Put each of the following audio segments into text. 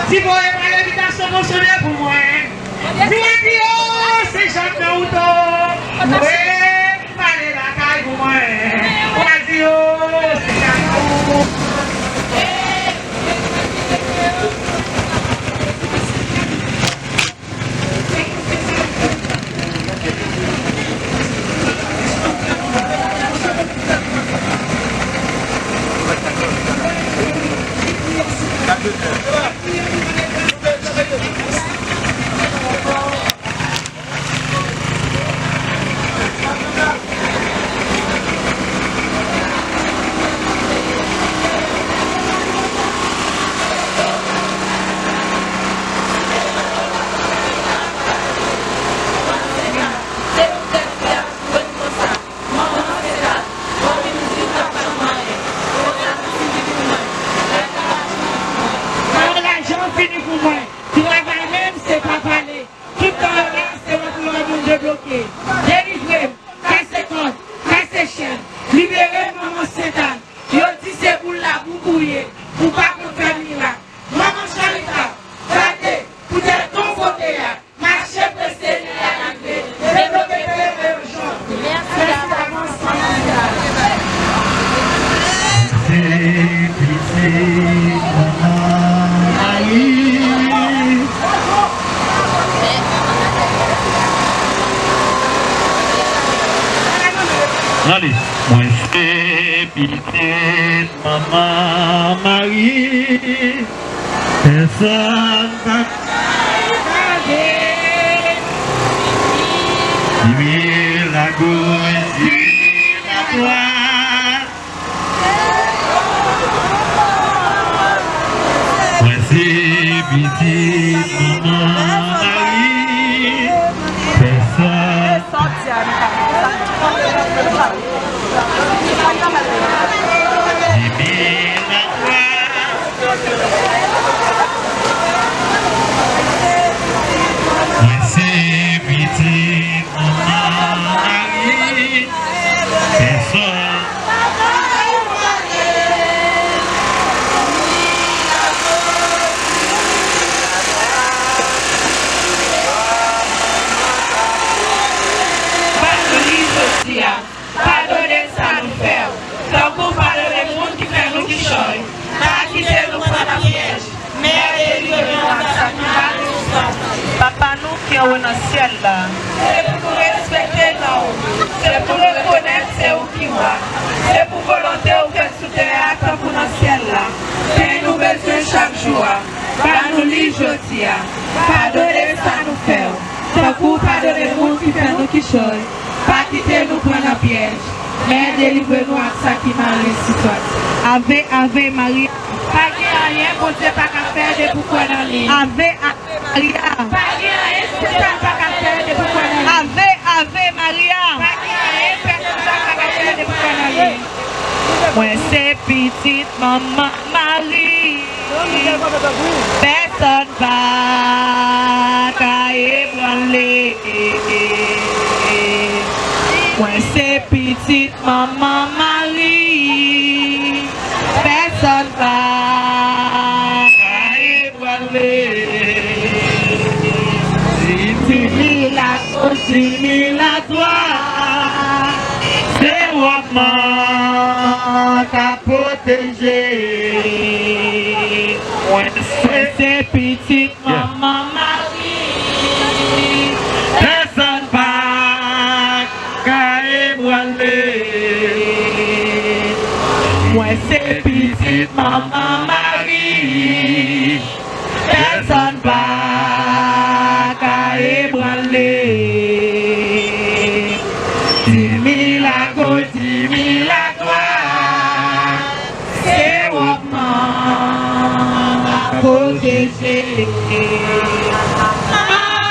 Si vous avez pas l'invitation fonctionnaire pour moi, si vous c'est Jacques Naouto, oui, allez la caille pour moi, on a dit c'est Jacques Naouto. Allez, moi c'est petite maman Marie, personne va dire la gauche, la droite. Moi c'est petite maman Marie, personne. Pardonnez ça nous faire. Donc vous pardonnez le monde qui fait nous qui choye. Pas quitter nous pour la piège. Mais délivrez-nous à Satan. Papa nous qui est dans le ciel là. C'est pour nous respecter nous. C'est pour nous reconnaître c'est où qui va. C'est pour volonté où que sous terre attend pour le ciel là. Et nous besoin chaque jour. Pas nous lire jeudi. Pardonnez ça nous faire. Donc vous pardonnez le monde qui fait nous qui choye. Pas quitter nous pour la piège, mais délivrez-nous à ça qui m'a réussi. Ave Maria. Pas rien, bon Dieu, pas qu'à faire de pourquoi dans l'île. Ave Maria. Pas rien, personne pas qu'à faire de pourquoi dans l'île. Ave Maria. Pas rien, personne pas qu'à faire de pourquoi dans l'île. Moi c'est petite maman Marie. Personne va ébranler. Moi c'est petite maman Marie. Personne va ébranler. Si la gauche, si la droite, c'est moi t'a protégé. Moi c'est petite maman Marie. Personne va ébranler. Moi c'est petite maman Marie. Personne va ébranler. 10 000 à gauche, 10 000 à droite, c'est moi t'a protégé. Maman,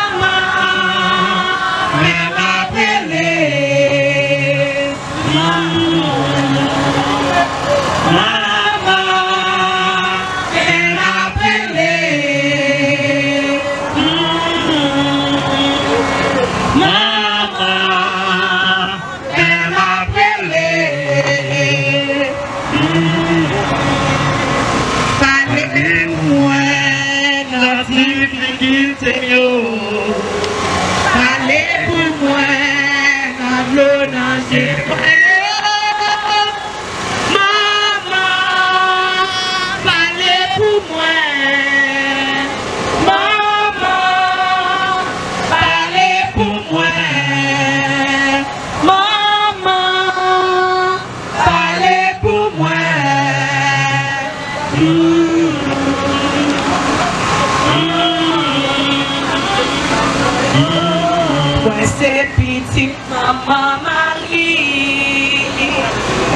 Parlez pour moi, dans l'eau, dans j'ai maman, parlez pour moi. Maman, parlez pour moi. Maman, parlez pour moi. Ouais, c'est petit maman Marie,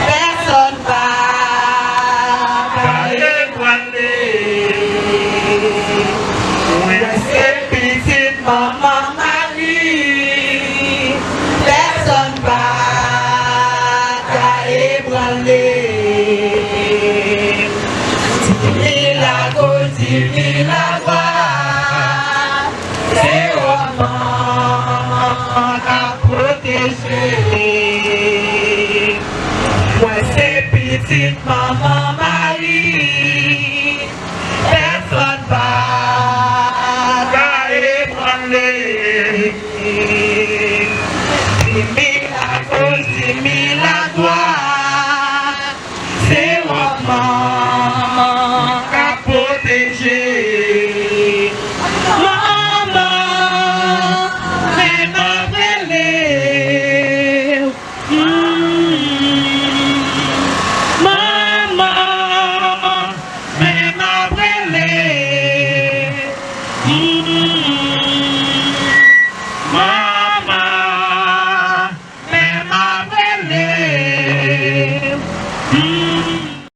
personne va parler. Ouais, c'est petit maman Marie, personne va ébranler. Dis-moi la gloire, c'est maman qu'a protégé. Ouais, c'est petite maman Marie, personne va ébranler. Dis-moi la gloire, c'est maman qu'a protégé.